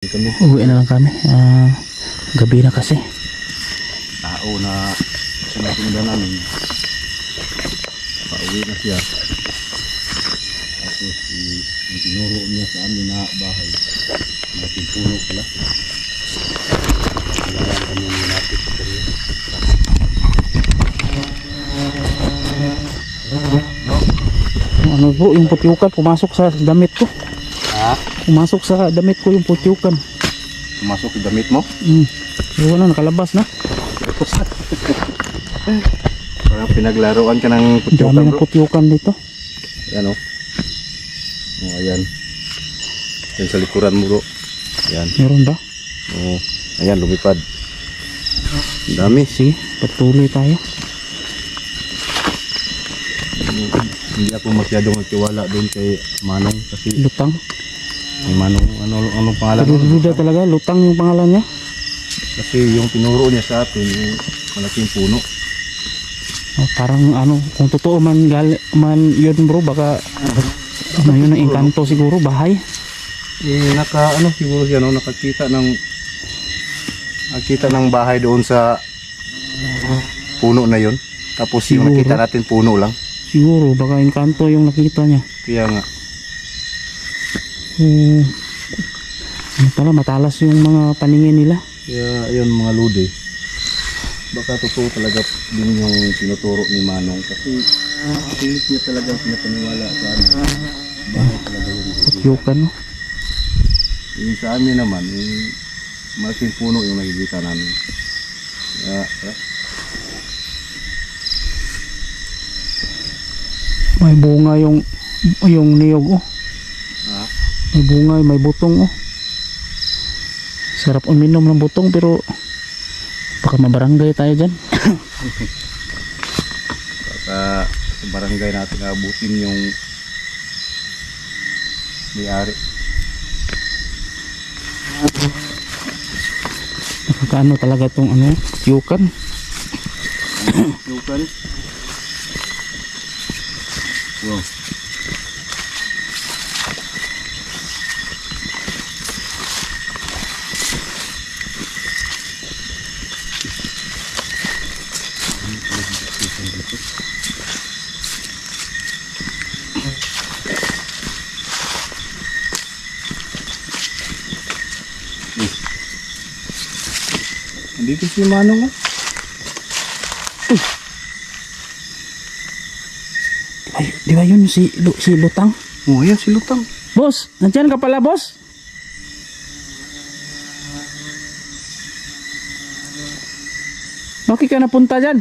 Uwi na lang kami. Gabi na kasi. Tao na sinasundan namin. Pauwi na siya. Tapos yung tinuro niya sa amin na bahay. Natin puno pala. Kailangan kami nilapit sa kanya. Ano po, yung putyukan pumasok sa damit ko. Ha? Pumasok sa damit ko yung putyukan. Pumasok yung damit mo? Pero wala, nakalabas na. Parang pinaglaruan ka ng Dami putyukan, ng bro. putyukan dito. Ayan o. Oh, ayan. Ayan sa likuran mo, bro. Ayan. Meron ba? Oh, ayan, lumipad. Ang dami. Sige, patuloy tayo. Hindi ako masyadong magtiwala doon kay Manong kasi Lutang. may Manong, anong pangalan mo? Duda talaga, lutang yung pangalan niya. Kasi yung tinuro niya sa atin, yung malaking puno. Parang ano, kung totoo man, yun bro, baka ano yun ang engkanto siguro, bahay. Siguro siya, no, nakakita ng bahay doon sa puno na yun. Tapos yung Siguro. nakita natin puno lang. Siguro, baka engkanto yung nakita niya. Kaya nga, Ano pala, matalas yung mga paningin nila. kaya yun mga lodi. Baka totoo talaga din yung tinuturo ni Manong kasi pilit niya talagang pinapaniwala sa amin. Bahay talaga yun. Putyukan, no? Yung sa amin naman, malaking puno yung nakikita namin. Kaya, May bunga yung niyog, oh. ha? May bunga, may butong, oh. Sarap uminom ng butong pero baka mabarangay tayo dyan. Baka sa barangay natin abutin yung may-ari. Nakakaano talaga itong ano, putyukan. Yukan. Wow. Andito si Manong, oh. Di ba yun si Lutang? Oh, ayan si Lutang. Boss, nandyan ka pala, boss? Bakit ka napunta dyan?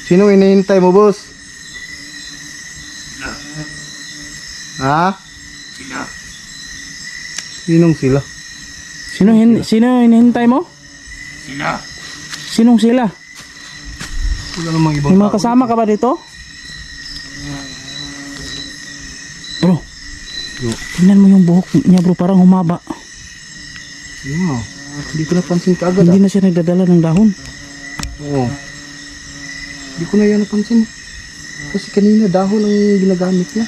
Sino inihintay mo, boss? Ha? Sinong sila? Sino hinihintay mo? Sila. Sinong sila? Wala namang ibang May mga kasama ka ba dito? Bro, tingnan mo yung buhok niya, bro, parang humaba. Yeah. Hindi ko napansin kaagad. Hindi na siya nagdadala ng dahon. Oo. Hindi ko na yan napansin. Kasi kanina dahon ang ginagamit niya.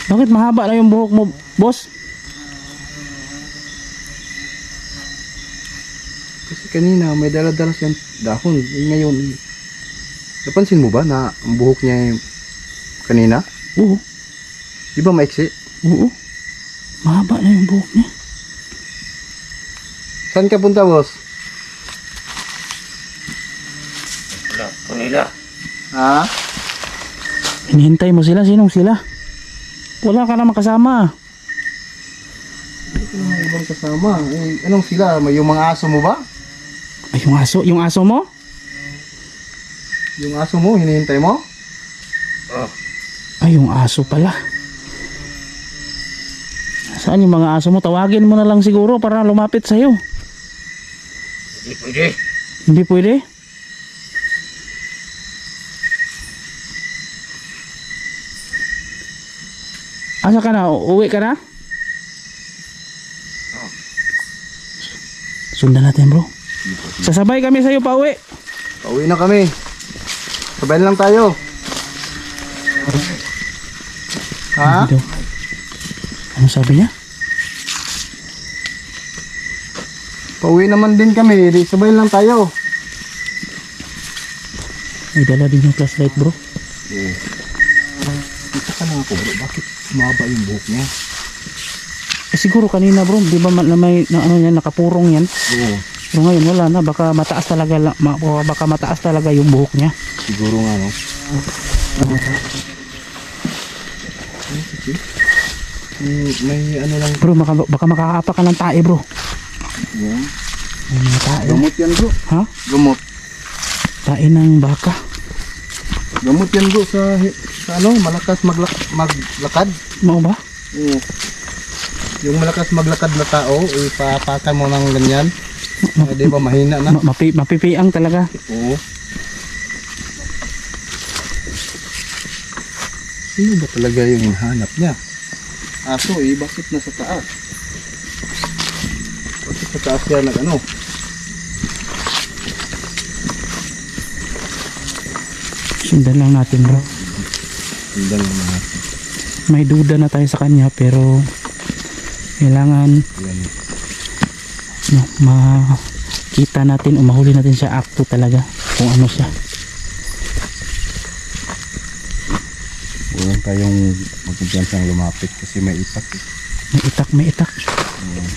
Bakit mahaba na yung buhok mo, boss? Kasi kanina may dala-dala siyang dahon. Ngayon, napansin mo ba na ang buhok niya yung kanina? Oo, Di ba maiksi? oo. Mahaba na yung buhok niya. Saan ka punta, boss? Kanila. Ha? Hinihintay mo sila? Sinong sila? Wala ka naman kasama. Hindi ko naman ibang kasama. Anong sila? May yung mga aso mo ba? Ay, yung aso mo? Yung aso mo, hinihintay mo? Ay, yung aso pala. Saan yung mga aso mo? Tawagin mo na lang siguro para lumapit sa'yo. Hindi pwede. Hindi pwede? Asa ka na? Uwi ka na? Sundan natin, bro. Sasabay kami sa'yo pa uwi. Pauwi na kami. Sabayan lang tayo. Ha? Hindi daw. Ano sabi niya? Pauwi naman din kami. Di sabay lang tayo. May dala din yung flashlight bro. Oo. Kita ka lang ako bro. Bakit maba yung buhok niya? Eh siguro kanina bro, di ba may ano yan, nakapurong yan. Oo. Pero ngayon wala na, baka mataas talaga baka mataas talaga yung buhok niya. Siguro nga no. May ano lang. Bro, baka makakapa ka ng tae bro. Yan. May mga tae. Gamot yan bro. Ha? Gamot. Tae ng baka. Gamot yan bro sa ano, malakas maglakad. Mau ba? Oo. Yung malakas maglakad na tao, ipapakan mo ng ganyan. Di ba mahina na? Mapipiang talaga. Oo. Sino ba talaga yung hinahanap niya? Aso bakit nasa taas? Bakit sa taas yan ano? Sundan lang natin bro. Sundan lang natin. May duda na tayo sa kanya pero kailangan Yan. no, makita natin o mahuli natin siya akto talaga kung ano siya. Huwag tayong magkumpiyansang lumapit kasi may itak. May itak, may itak. Ayan.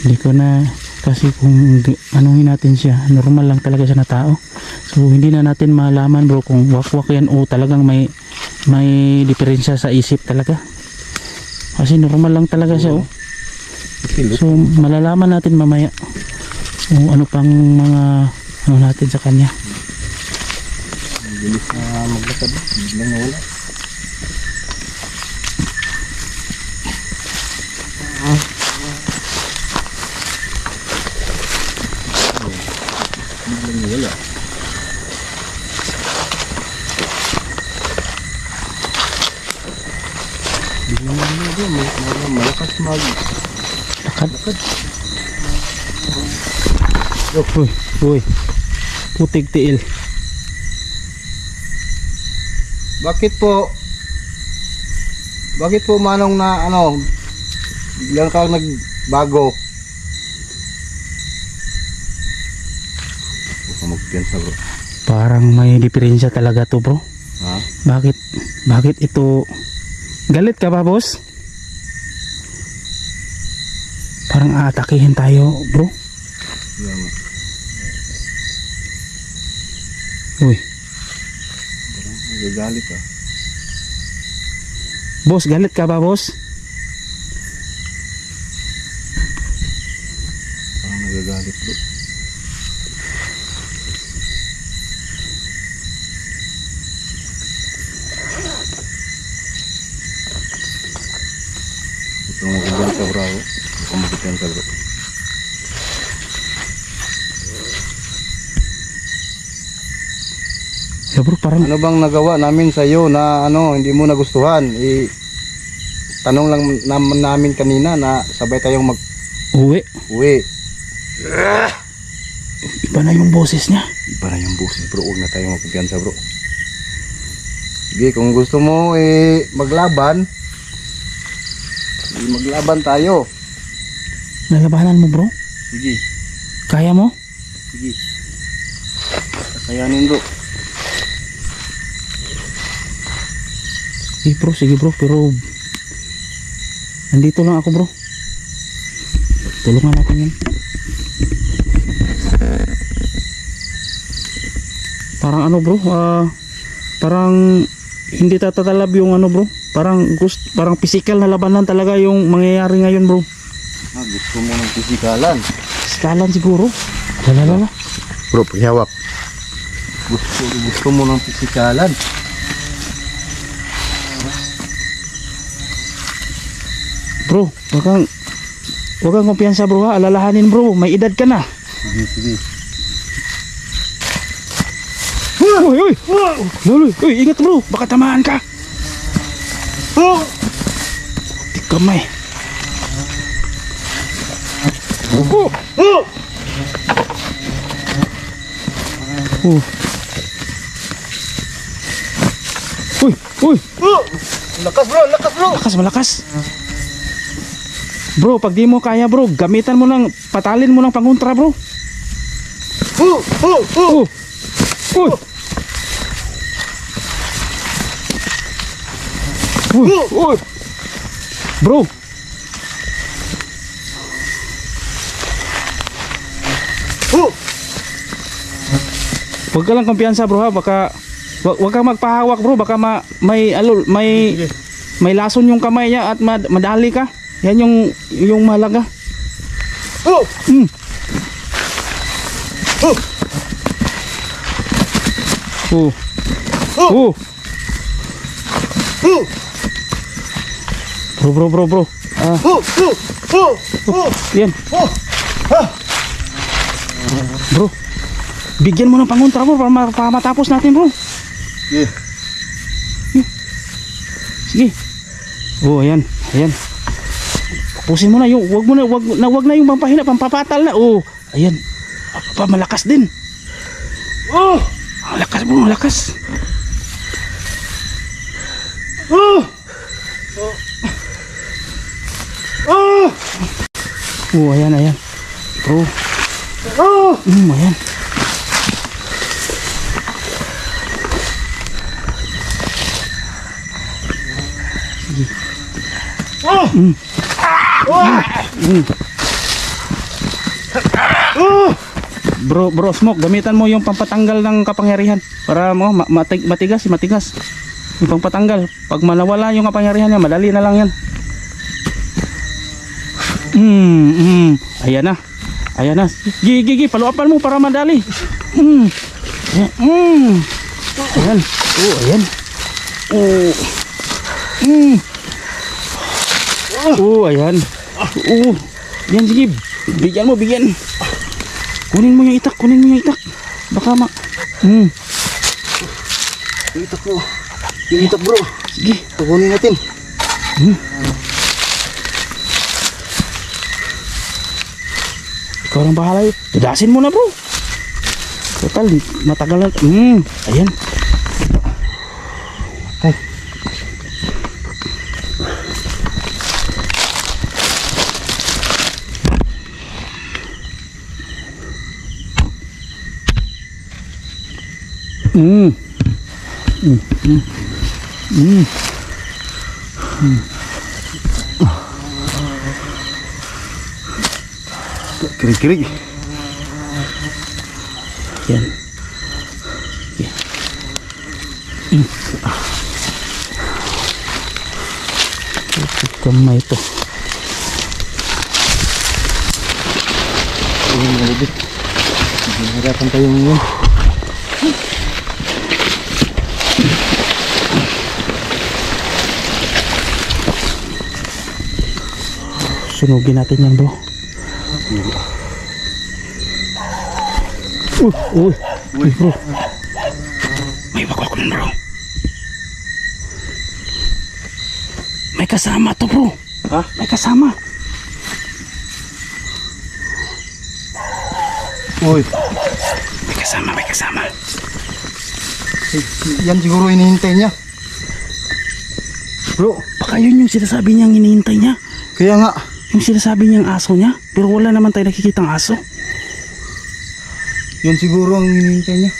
Hindi ko na kasi kung anuhin natin siya, normal lang talaga siya na tao. So hindi na natin malaman bro kung wakwak yan o talagang may diferensya sa isip talaga. Kasi normal lang talaga siya oh. So malalaman natin mamaya kung ano pang mga ano natin sa kanya. Ang bilis na maglakad. Biglang nawala. Biglang nawala. Biglang nawala. Malakas Lakad. Uy. Putig tiil. Bakit po manong na ano biglang ka nagbago? Huwag ka magpiyansa bro. Parang may diferensya talaga to bro. Ha? Bakit ito? Galit ka ba boss? Parang aatakihin tayo bro. Yan nga. Uy. Parang nagagalit ah. Boss, galit ka ba boss? Parang nagagalit bro. Ito mo kagalit ka bro. Huwag ka magpiyansa bro. Yeah bro, parang Ano bang nagawa namin sa iyo na ano hindi mo nagustuhan? Tanong lang naman namin kanina na sabay tayong uwi. mag-uwi. Iba na yung boses niya. Iba na yung boses bro, huwag na tayong magkumpiyansa bro. Sige, kung gusto mo maglaban, maglaban tayo. Lalabanan mo bro? Sige, Kaya mo? sige. Kakayanin bro. Sige bro, pero nandito lang ako bro. Tulungan natin yan. Parang ano bro, parang hindi tatatalab yung ano bro. Parang physical na labanan talaga yung mangyayari ngayon bro. Gusto mo ng pisikalan? Skalan siguro. Lalala. Bro, paghihawak. Gusto mo ng pisikalan? Bro, wag kang kumpiyansa bro ha. Alalahanin bro, may edad ka na. Sige. Uy! Uy, ingat bro, baka tamaan ka. Di kamay. Uy, uy, Lakas bro, lakas bro. malakas, malakas. Bro, pag di mo kaya bro, gamitan mo ng, patalin mo ng pangontra bro. Oh. Uy. Uy. Bro. Huwag ka lang kumpiyansa bro ha, baka wag kang magpahawak bro, baka may lason yung kamay niya at madali ka. Yan yung mahalaga. Mm. Bro. Yan. Bro. Bigyan mo ng pangontra bro para matapos natin bro. Yeah. Sige. Oh, ayan. Tapusin mo na yung wag na yung pampahina, pampapatal na. Oh, ayan. Malakas din. Malakas bro, malakas. Oh, ayan. Bro. Ayan. Bro Smoke, gamitan mo yung pampatanggal ng kapangyarihan para mo matigas. Yung pampatanggal, pag manawala yung kapangyarihan niya, madali na lang yan. Ayan na. Gigi, paluapan mo para madali. Ayan. Ayan. Ayan. Yan, sige. Bigyan mo. Kunin mo yung itak. Baka Yung itak bro. Sige. Kukunin natin. Ikaw lang bahala. Dadasin mo na bro. Total, matagal na. Ayan. Ay. Kirig. Yan. Kamay ito. Hirapan tayo ngayon. Sunugin natin yan bro. Uy bro. May wakwak nun bro. May kasama to bro. Ha? May kasama. Uy. May kasama. Yan siguro hinihintay niya. Bro, Baka yun yung sinasabi niyang hinihintay niya. kaya nga. Yung sinasabi niyang aso niya. Pero wala naman tayo nakikitang aso. Yan siguro ang hinihintay niya.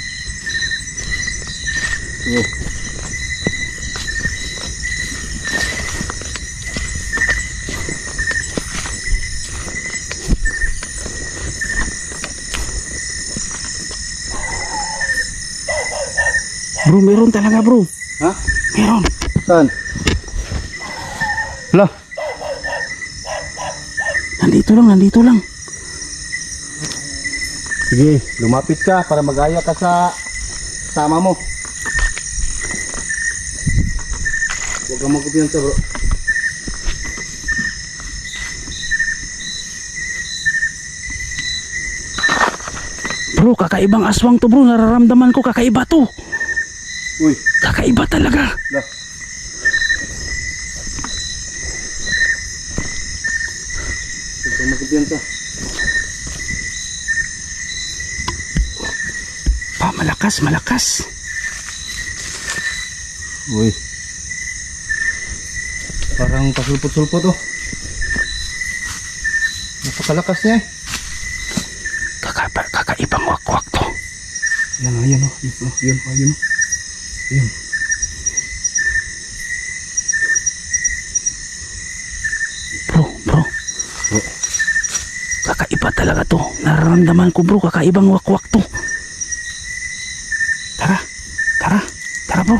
Bro, meron talaga bro. Ha? Meron. Saan? Lah. Nandito lang. Sige, lumapit ka para magaya ka sa sama mo. Huwag kang magkupiyansa bro. Bro, kakaibang aswang to bro. Nararamdaman ko kakaiba to. Uy, Kakaiba talaga. lah. Huwag kang magkupiyansa. Malakas, malakas. Uy. Parang pasulpot-sulpot oh. Napakalakas niya eh. Kakaibang wakwak to. Yan oh, yan oh. Yun oh, yun oh. Yun. Bro. Bro. Kakaiba talaga to. Nararamdaman ko bro, kakaibang wakwak to. Tara bro.